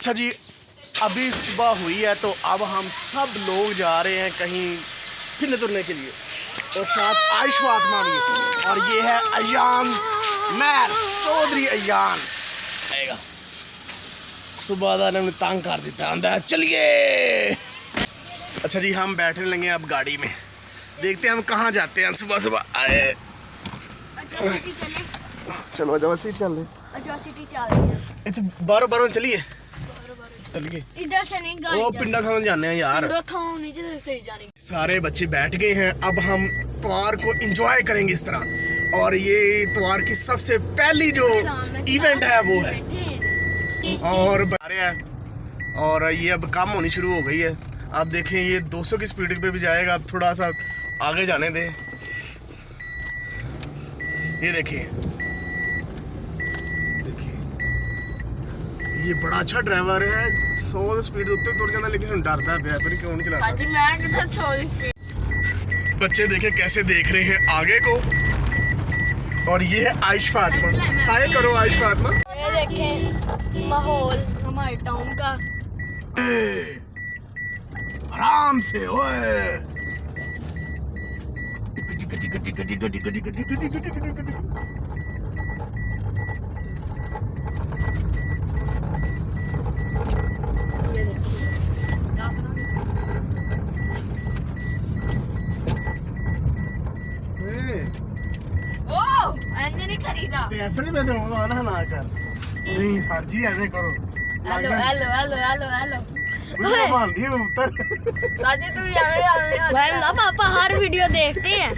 अच्छा जी, अभी सुबह हुई है तो अब हम सब लोग जा रहे हैं कहीं फिरने तुरने के लिए और साथ आयुष फातिमा भी। और ये है अयान मैर चौधरी अयान आएगा। सुबह का ने तंग कर दिता आंदा चलिए। अच्छा जी, हम बैठने लगे अब गाड़ी में, देखते हैं हम कहाँ जाते हैं। सुबह सुबह आए, चलो अजवा सीट चल रही है, बारो बारो चलिए इधर से नहीं गाड़ी वो पिंडा थान जाने हैं यार। सही जाने। सारे बच्चे बैठ गए हैं, अब हम त्योहार को एंजॉय करेंगे इस तरह। और ये त्योहार की सबसे पहली जो इवेंट है वो है और बारे हैं। और ये अब काम होनी शुरू हो गई है। आप देखें ये 200 की स्पीड पे भी जाएगा। अब थोड़ा सा आगे जाने दें। ये देखिए ये बड़ा अच्छा ड्राइवर है। 100 स्पीड उत्ते तुर जाता लेकिन डरता है पर क्यों नहीं चलाता। सच मैं किधर 100 स्पीड। बच्चे देखे कैसे देख रहे हैं आगे को। और ये है आयुष फातिमा। हाय करो आयुष फातिमा। ये देखें माहौल हमारे टाउन का। आराम से ओए। नहीं खरीदा ऐसा नहीं मैं दूंगा ना ना कर नहीं सर जी ऐसे करो। Hello hello hello hello hello दी उतर साजी तू भाई ना पापा हर वीडियो देखते हैं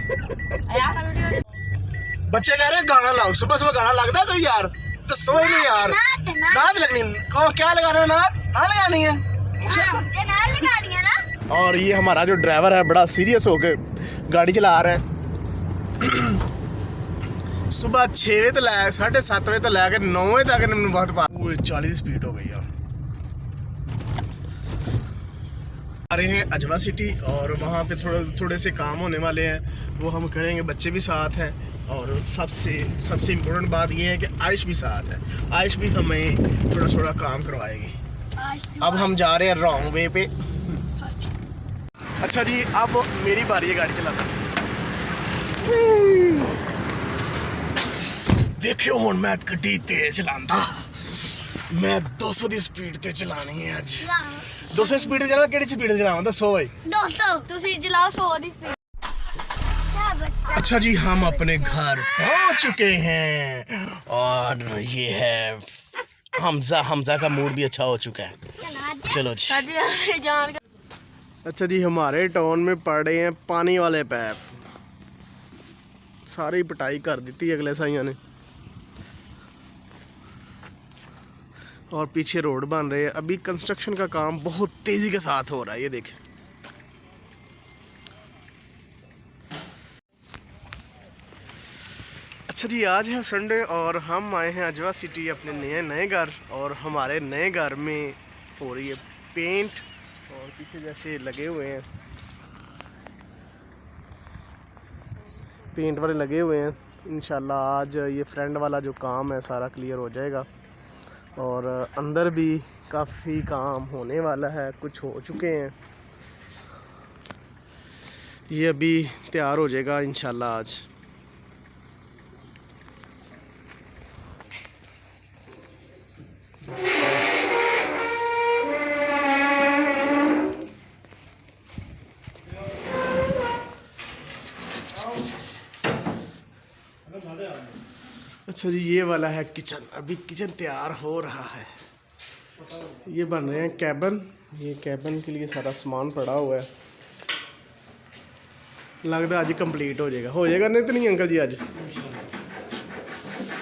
यार वीडियो। बच्चे कह रहे हैं गाना लाओ। सुबह सुबह गाना लगता है कोई यार तो सोए नहीं यार। नाद लगनी कहो क्या लगाना है। नाद लगानी है मुझे नाद लगानी है ना। और ये हमारा जो ड्राइवर है बड़ा सीरियस होके गाड़ी चला रहा है। सुबह 6 बजे तो लाया 7:30 बजे तो लैकर 9 बजे तक बहुत 40 स्पीड हो गई। आ रहे हैं अजवा सिटी और वहाँ पे थोड़े से काम होने वाले हैं, वो हम करेंगे। बच्चे भी साथ हैं और सबसे इम्पोर्टेंट बात ये है कि आयुष भी साथ है। आयुष भी हमें थोड़ा काम करवाएगी। अब हम जा रहे हैं रॉन्ग वे पे। अच्छा जी, अब मेरी बारी है गाड़ी चलाना। देखियो हुण मैं गड्डी तेज चलांदा। मैं 200 की स्पीड ते चलानी है अज। 200 स्पीड ते चलावा केड़ी स्पीड ते चलावा दसो भाई। 200 तुसी चलाओ 100 की स्पीड। अच्छा जी, हम अपने घर पहुंच चुके हैं और ये है हमजा का मूड भी अच्छा हो चुका है। चलो जी। अच्छा जी, हमारे टाउन में पड़ रहे हैं पानी वाले पैप। सारी पिटाई कर दी अगले साइया ने और पीछे रोड बन रहे हैं। अभी कंस्ट्रक्शन का काम बहुत तेज़ी के साथ हो रहा है। ये देखें अच्छा जी, आज है संडे और हम आए हैं अजवा सिटी अपने नए घर। और हमारे नए घर में हो रही है पेंट और पीछे जैसे लगे हुए हैं पेंट वाले लगे हुए हैं। इंशाल्लाह आज ये फ्रंट वाला जो काम है सारा क्लियर हो जाएगा और अंदर भी काफ़ी काम होने वाला है। कुछ हो चुके हैं, ये अभी तैयार हो जाएगा इंशाल्लाह आज। अच्छा जी, ये वाला है किचन। अभी किचन तैयार हो रहा है। ये बन रहे हैं कैबिन। ये कैबिन के लिए सारा सामान पड़ा हुआ है। लगता है आज कंप्लीट हो जाएगा नहीं तो नहीं अंकल जी आज।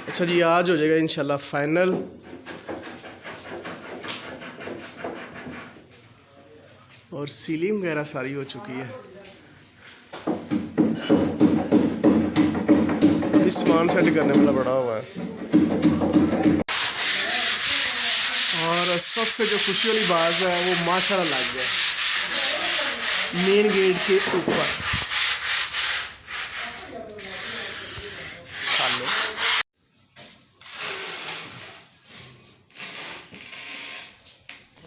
अच्छा जी, आज हो जाएगा इंशाल्लाह फाइनल। और सीलिंग वगैरह सारी हो चुकी है। इस सामान सेट करने वाला बड़ा हुआ है। और सबसे जो खुशी वाली बात है वो माशाल्लाह लग गया मेन गेट के ऊपर।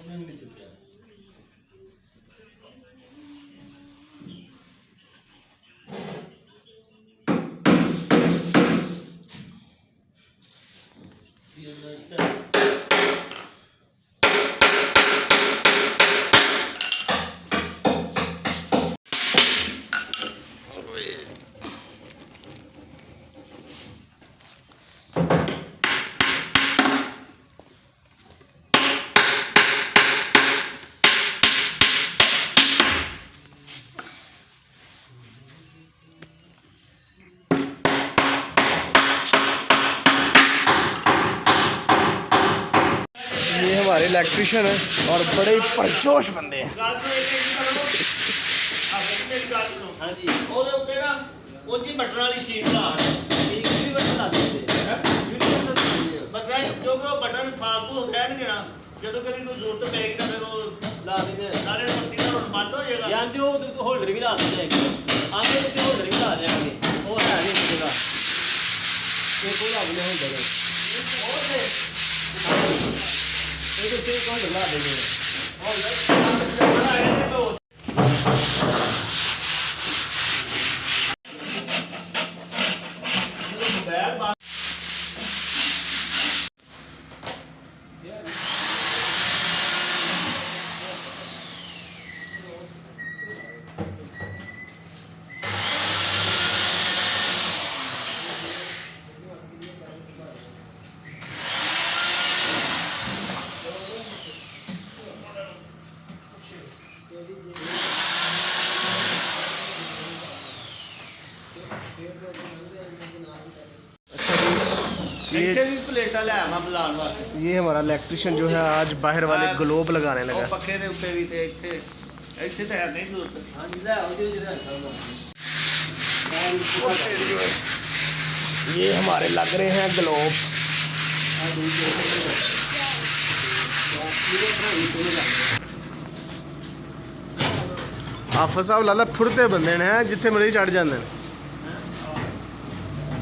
ये हमारे इलेक्ट्रिशियन है और बड़े ही परजोश बंदे हैं। बटन वाली शीट ला क्योंकि बटन फालतू रहने ना जो कभी कोई जरूरत पेगी ना फिर ला देंगे सारे बत्ती का बंद हो जाएगा यार जो होल्डर भी ला देंगे आगे तो होल्डर भी ला देंगे वो है नहीं जगह ये कोई ला देंगे होल्डर ये तो कोई होल्डर ला देंगे ये हमारा इलेक्ट्रिशियन जो है आज बाहर वाले ग्लोब लगाने लगा। पक्के दे उत्ते भी थे इत्थे इत्थे तो है नहीं जरूरत। हां जी ले आओ जी ये हमारे लग रहे हैं ग्लोब। आफत साहब लाला फुरते बंदे ने जिथे मर्जी चढ़ जाते हैं,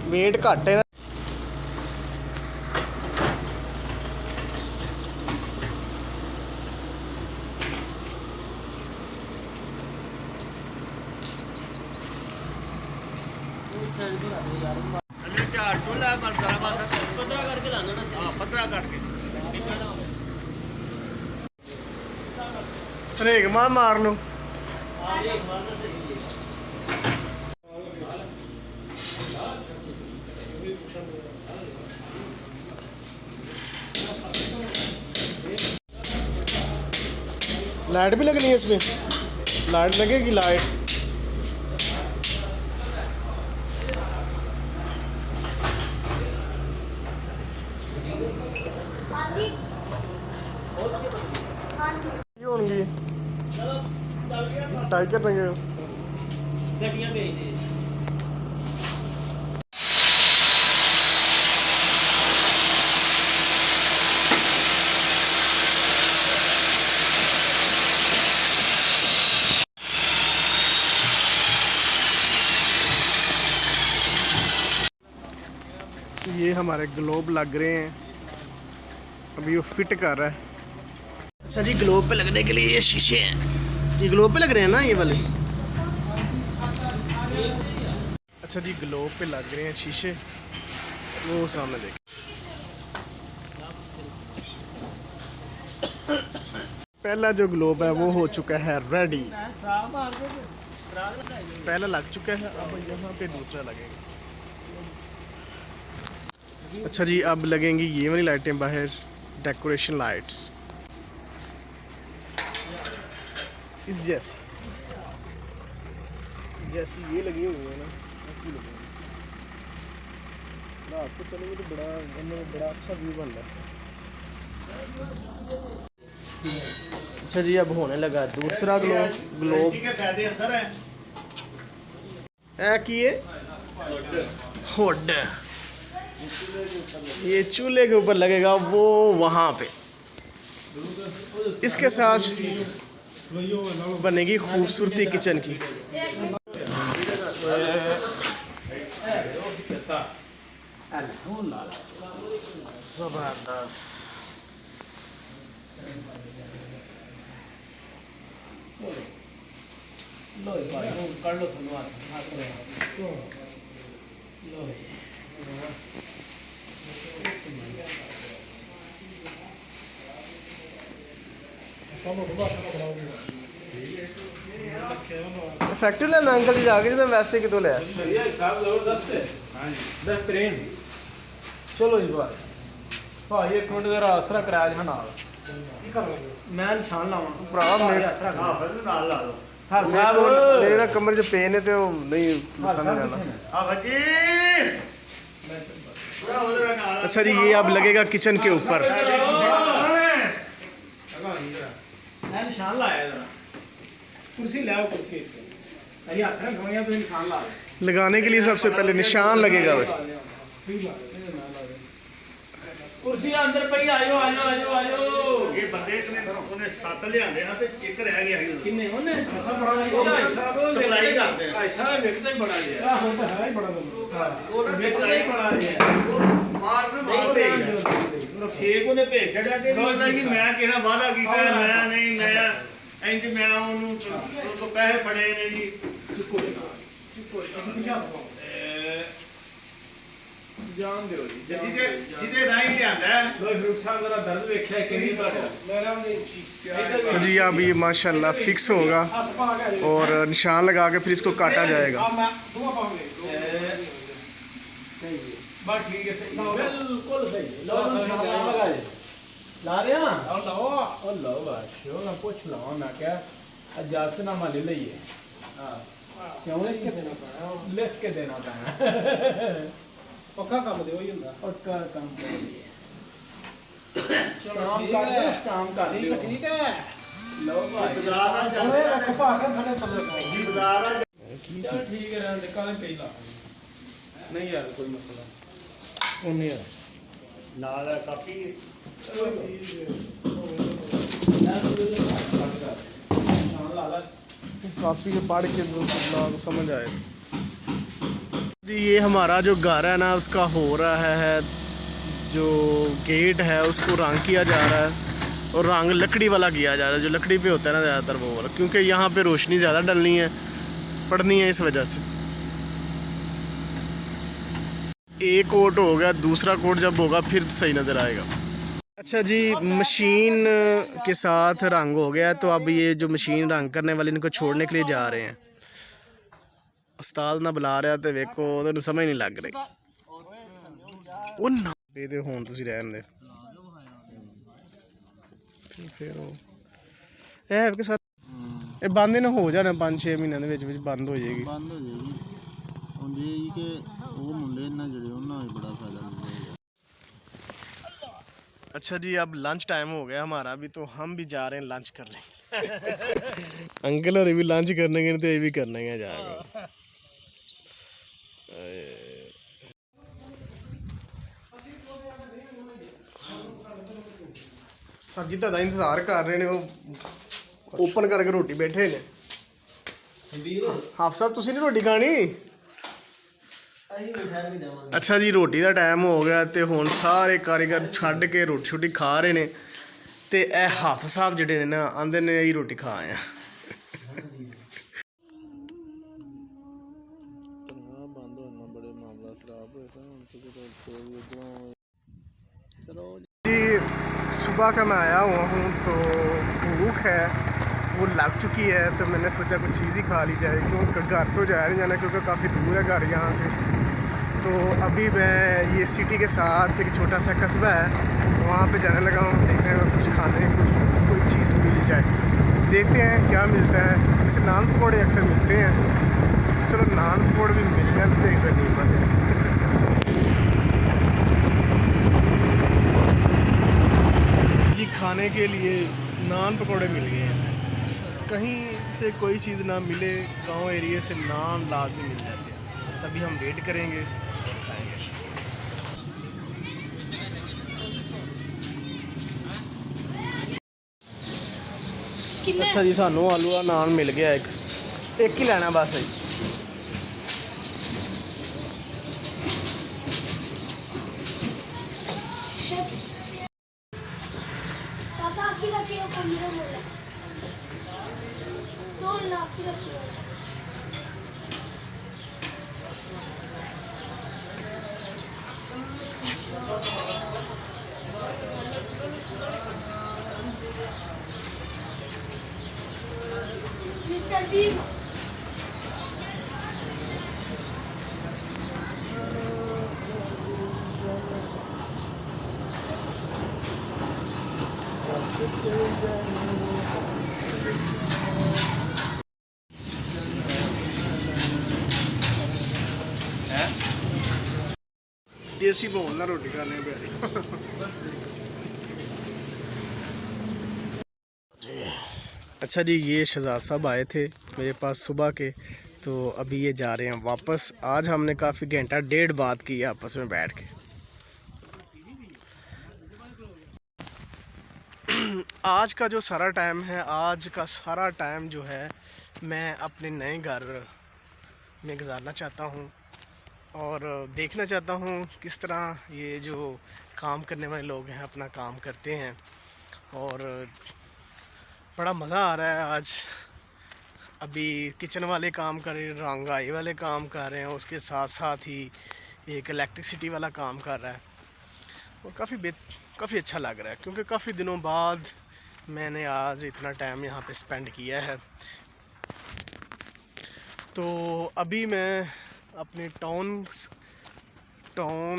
वेट घट है। चार टूल है पर जरा बस 15 करके लाना ना। हां 15 करके रेग मार लो। हां रेग मारना सही है। लाइट भी लगनी है इसमें, लाइट लगेगी लाइट। होंगी टाई कर देंगे गड्डियां भेज दे। ये हमारे ग्लोब लग रहे हैं, अभी वो फिट कर रहा है। अच्छा जी, ग्लोब पे लगने के लिए ये शीशे हैं, ये ग्लोब पे लग रहे हैं ना ये वाले। अच्छा जी, ग्लोब पे लग रहे हैं शीशे, वो सामने देख। पहला जो ग्लोब है वो हो चुका है रेडी, पहला लग चुका है, अब यहाँ पे दूसरा लगेगा। अच्छा जी, अब लगेंगी ये वाली लाइटें बाहर, डेकोरेशन लाइट्स इस जैसी जैसी ये लगी हुई है ना, ऐसी लगेंगी। रात को चलेंगे तो बड़ा अच्छा व्यू बन रहा है। अच्छा जी, अब होने लगा दूसरा ग्लोब। की ये हुड, ये चूल्हे के ऊपर लगेगा, वो वहाँ पे। इसके साथ बनेगी खूबसूरती किचन की। जबरदस्त। लो भाई वो कर लो धन्यवाद हाथ में लो फैक्ट्री लेना अंकल जी जाके तो वैसे कितों लिया साहब जबरदस्त है हाँ जी बेहतरीन चलो जी बात भाई एक मिनट जरा आसरा कराया जहाँ नाल मैं निशान लावा भरा मेरे हाल साहब मेरे ना कमर च पेन है तो नहीं जाना। अच्छा जी ये अब लगेगा किचन के ऊपर। मैं निशान लाया जरा कुर्सी ले आओ कुर्सी अरे हाथ रख गया तो निशान ला लगाने के लिए सबसे पहले निशान लगेगा भाई। कुर्सी अंदर पई आयो आयो आयो आयो ये बंदे ने 7 लियांदे हां ते एक रह गया ही किन्ने ओने सब बड़ा सप्लाई करते हैं भाई साहब ਵੇਖਦਾ ਹੀ ਬੜਾ ਜਿਆ हां होता है बड़ा बंदा ਉਹ ਵੇਖਦਾ ਹੀ ਬੜਾ ਜਿਆ मार में मार पे छे को ने भेज छड़ा ते पता कि मैं किहड़ा वादा कीता है मैं नहीं मैं इंज मैं ਉਹਨੂੰ ਤੋਂ ਪੈਸੇ ਫੜੇ ਨੇ ਜੀ ਚੁੱਕੋ ਜਾਨ ਦਿਓ ਜੀ ਜਿਹਦੇ ਰਾਈ ਲਿਆਂਦਾ ਲੋ ਫਰੂਕ ਸਾਹਿਬ ਜਰਾ ਦਰਦ ਵੇਖਿਆ ਕਿੰਨੀ ਤੁਹਾਡਾ ਮੇਰਾ भी अच्छा जी अब ये माशाल्लाह फिक्स होगा और निशान लगा के फिर इसको काटा जाएगा। बस ठीक है सही बिल्कुल सही लो ला रहे हैं और लो बस मैं पूछ लवा मैं क्या इजाजतनामा ले लीए क्यों लिख के देना पैना पक्का काम दे वही हुंदा पक्का काम कर काम कर ठीक है लो भाई ਬਾਜ਼ਾਰ ਚੱਲਦੇ रख पा के खड़े चले ਬਾਜ਼ਾਰ ठीक है रहने काले पे ला नहीं यार कोई मसला नहीं यार ਨਾਲ ਕਾਫੀ काफ़ी पढ़ के लोग समझ आए जी। ये हमारा जो घर है ना उसका हो रहा है जो गेट है उसको रंग किया जा रहा है और रंग लकड़ी वाला किया जा रहा है जो लकड़ी पे होता है ना ज़्यादातर वो वाला क्योंकि यहाँ पे रोशनी ज़्यादा डलनी है पड़नी है इस वजह से। एक कोट हो गया दूसरा कोट जब होगा फिर सही नज़र आएगा। अच्छा जी मशीन के साथ रंग हो गया तो अब ये जो मशीन रंग करने वाले इनको छोड़ने के लिए जा रहे हैं। उस्ताद ना बुला रहा तो वेखो तो समझ नहीं लग रही ਉਹ ਨਾ ਬੇਦੇ ਹੋਣ ਤੁਸੀਂ ਰਹਿਣ ਦੇ ਫਿਰ ਉਹ ਇਹ ਕਿ ਸਰ ਇਹ ਬੰਦ ਨਾ ਹੋ ਜਾਣਾ 5-6 ਮਹੀਨਿਆਂ ਦੇ ਵਿੱਚ ਬੰਦ ਹੋ ਜਾਏਗੀ ਬੰਦ ਹੋ ਜਾਏਗੀ ਹੁਣ ਜੇ ਕਿ ਉਹ ਮੁੰਡੇ ਨਾ ਜਿਹੜੇ ਉਹਨਾਂ ਨੂੰ ਬੜਾ फायदा मिलेगा। अच्छा जी अब लंच टाइम हो गया हमारा भी तो हम भी जा रहे हैं लंच कर लेंगे अंकल और भी लंच करने के तो ये भी करने के जाएगा। सर जी ਤੁਹਾਡਾ इंतजार कर रहे ने वो ओपन करके रोटी बैठे ने हाफ साहब तुसी नहीं रोटी खानी अच्छा जी रोटी का टाइम हो गया तो हुण सारे कारीगर छड्ड के रोटी शोटी खा रहे ने ते ए हाफिज साहब जिहड़े ने ना आंदे ने यही रोटी खा आए जी सुबह का मैं आया हुआ हूँ तो भूख है वो लग चुकी है तो मैंने सोचा कुछ चीज़ ही खा ली जाए क्योंकि घर तो जाया नहीं जाना क्योंकि काफ़ी दूर है घर यहाँ से। तो अभी मैं ये सिटी के साथ एक छोटा सा कस्बा है वहाँ पे जाने लगा हूँ देखने में कुछ खाने कोई चीज़ मिल जाए देखते हैं क्या मिलता है। वैसे नान पकौड़े अक्सर मिलते हैं चलो नान पकौड़े भी मिल जाए तो देखते नहीं पाते। जी खाने के लिए नान पकौड़े मिल गए हैं कहीं से कोई चीज़ ना मिले गांव एरिया से नान लाजमी मिल जाते हैं तभी हम वेट करेंगे और खाएंगे। अच्छा जी सानू आलू का नान मिल गया एक ही लेना बस है। देसी भवन ना रोटी खाने प्यारी। अच्छा जी, ये शहजाद साहब आए थे मेरे पास सुबह के, तो अभी ये जा रहे हैं वापस। आज हमने काफ़ी घंटा डेढ़ बात की आपस में बैठ के। आज का जो सारा टाइम है, आज का सारा टाइम जो है मैं अपने नए घर में गुजारना चाहता हूँ और देखना चाहता हूँ किस तरह ये जो काम करने वाले लोग हैं अपना काम करते हैं। और बड़ा मज़ा आ रहा है आज। अभी किचन वाले काम कर रहे हैं, रंगाई वाले काम कर रहे हैं, उसके साथ साथ ही एक इलेक्ट्रिसिटी वाला काम कर रहा है और काफ़ी अच्छा लग रहा है, क्योंकि काफ़ी दिनों बाद मैंने आज इतना टाइम यहाँ पे स्पेंड किया है। तो अभी मैं अपने टाउन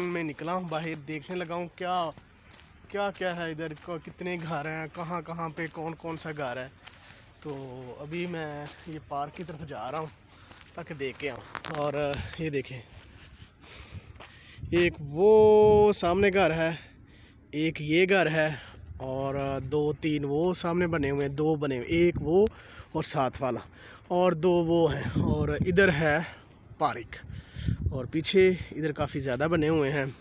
में निकला हूँ, बाहर देखने लगा हूँ क्या है इधर, कितने घर हैं, कहाँ पे कौन सा घर है। तो अभी मैं ये पार्क की तरफ जा रहा हूँ ताकि देख के आऊँ। और ये देखें, एक वो सामने घर है, एक ये घर है और 2-3 वो सामने बने हुए हैं, 2 बने हुए, एक वो और साथ वाला, और 2 वो हैं। और इधर है पार्क और पीछे इधर काफ़ी ज़्यादा बने हुए हैं।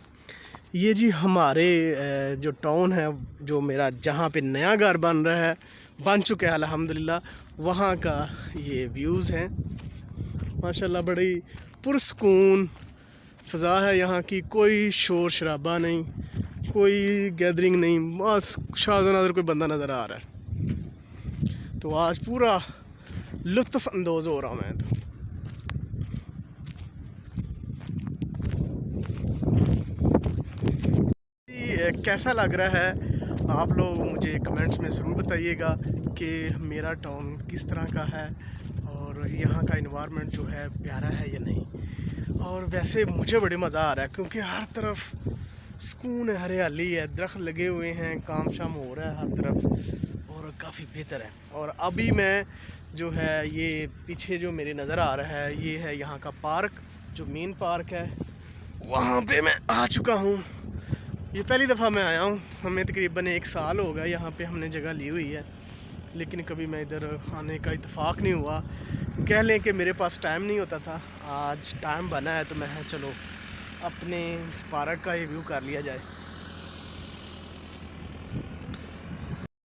ये जी हमारे जो टाउन है, जो मेरा जहाँ पे नया घर बन चुका है अल्हम्दुलिल्लाह, वहाँ का ये व्यूज़ हैं। माशाल्लाह बड़ी पुरसकून फ़ज़ा है यहाँ की, कोई शोर शराबा नहीं, कोई गैदरिंग नहीं, बस शाहजहां कोई बंदा नज़र आ रहा है। तो आज पूरा लुत्फ़ अंदोज़ हो रहा हूँ मैं। तो कैसा लग रहा है आप लोग मुझे कमेंट्स में ज़रूर बताइएगा कि मेरा टाउन किस तरह का है और यहाँ का इन्वायरमेंट जो है प्यारा है या नहीं। और वैसे मुझे बड़ी मज़ा आ रहा है क्योंकि हर तरफ सुकून है, हरियाली है, दरख्त लगे हुए हैं, काम शाम हो रहा है हर तरफ और काफ़ी बेहतर है। और अभी मैं जो है ये पीछे जो मेरे नज़र आ रहा है, ये है यहाँ का पार्क, जो मेन पार्क है, वहाँ पे मैं आ चुका हूँ। ये पहली दफ़ा मैं आया हूँ, हमें तकरीबन 1 साल हो गया यहाँ पे हमने जगह ली हुई है, लेकिन कभी मैं इधर आने का इत्तेफाक नहीं हुआ। कह लें कि मेरे पास टाइम नहीं होता था, आज टाइम बना है तो मैं चलो अपने इस पार्क का ये व्यू कर लिया जाए।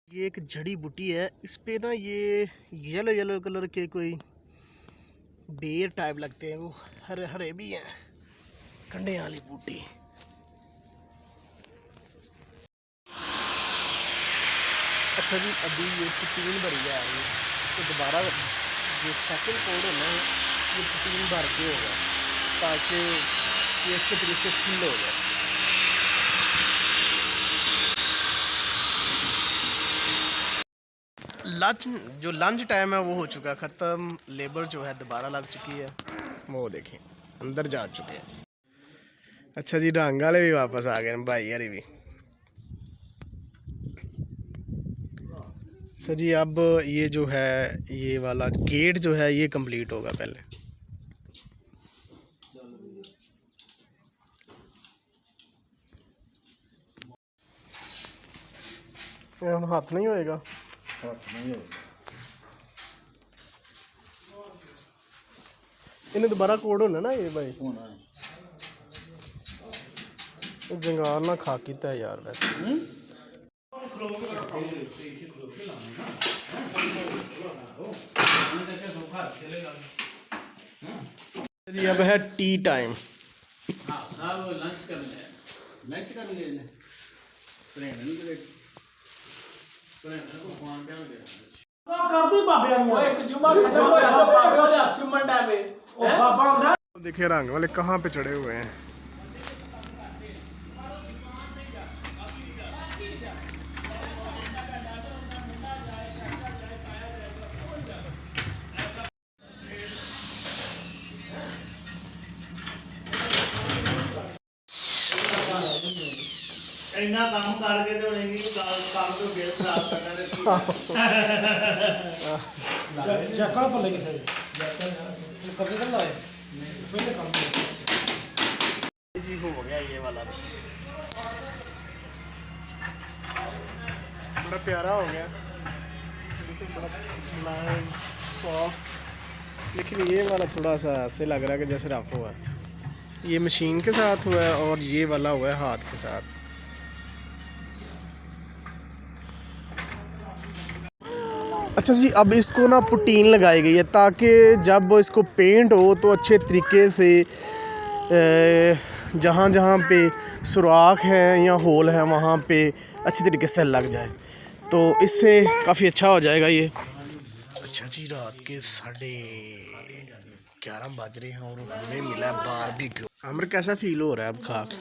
ये एक जड़ी बूटी है, इस पे ना ये येलो कलर के कोई बेर टाइप लगते हैं, वो हरे हरे भी हैं, कंडे वाली बूटी। अच्छा जी, अभी ये प्रोटीन भरी जा रही है, इसको दोबारा जो सेकंड कोड होना है ये प्रोटीन भर के होगा ताकि ये अच्छे तरीके से फिल हो जाए। लंच टाइम है वो हो चुका ख़त्म, लेबर जो है दोबारा लग चुकी है, वो देखें अंदर जा चुके हैं। अच्छा जी, रंग वाले भी वापस आ गए भाई यारी भी। अच्छा जी, अब ये जो है ये वाला गेट जो है ये कंप्लीट होगा पहले। हाथ नहीं होएगा, इन्हें दोबारा कोड होना ना ये भाई, जंगाल ना खा किता है यार वैसे। जी अब है टी टाइम। लंच कर ले देखिए रंग वाले कहाँ पे चढ़े हुए हैं। ਇੰਨਾ ਕੰਮ ਕਰਕੇ ਤੇ ਹੁਣ ਇੰਨੀ ਕੰਮ ਤੋਂ ਬਿਲ ਖਰਾਬ ਕਰਨਾ ਤੇ ਚੱਕਲ ਭੱਲੇ ਕਿੱਥੇ कभी तो लाए पहले काम जी हो गया ये वाला भी बड़ा प्यारा हो गया, देखो बड़ा मुलायम सॉफ्ट, लेकिन ये वाला थोड़ा सा ऐसे लग रहा है कि जैसे रफ हुआ है। ये मशीन के साथ हुआ है और ये वाला हुआ है हाथ के साथ। अच्छा जी, अब इसको ना पुटीन लगाई गई है ताकि जब इसको पेंट हो तो अच्छे तरीके से जहाँ जहाँ पे सुराख है या होल है वहाँ पे अच्छी तरीके से लग जाए, तो इससे काफ़ी अच्छा हो जाएगा ये। अच्छा जी, रात के 11:30 बज रहे हैं और हमें मिला है बारबेक्यू। अमर कैसा फील हो रहा है अब खा के?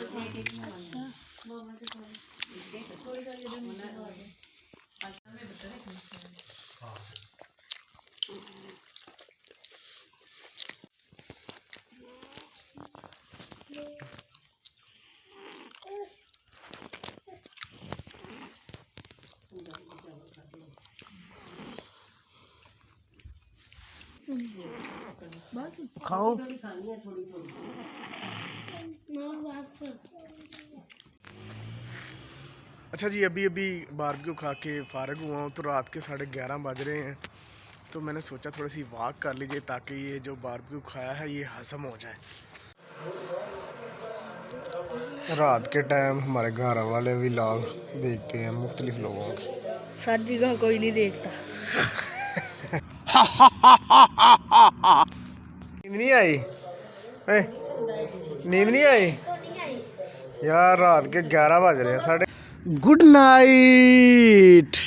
खाओ। अच्छा जी, अभी बारबेक्यू खा के फारग हुआ हूँ तो रात के 11:30 बज रहे हैं, तो मैंने सोचा थोड़ी सी वॉक कर लीजिए ताकि ये जो बारबेक्यू खाया है ये हज़म हो जाए। रात के टाइम हमारे घर वाले भी व्लॉग देखते हैं मुख्तलिफ लोगों के। सर जी का कोई नहीं देखता। नींद नहीं आई? नींद नहीं आई यार? रात के 11 बज रहे हैं साढ़े। Good night.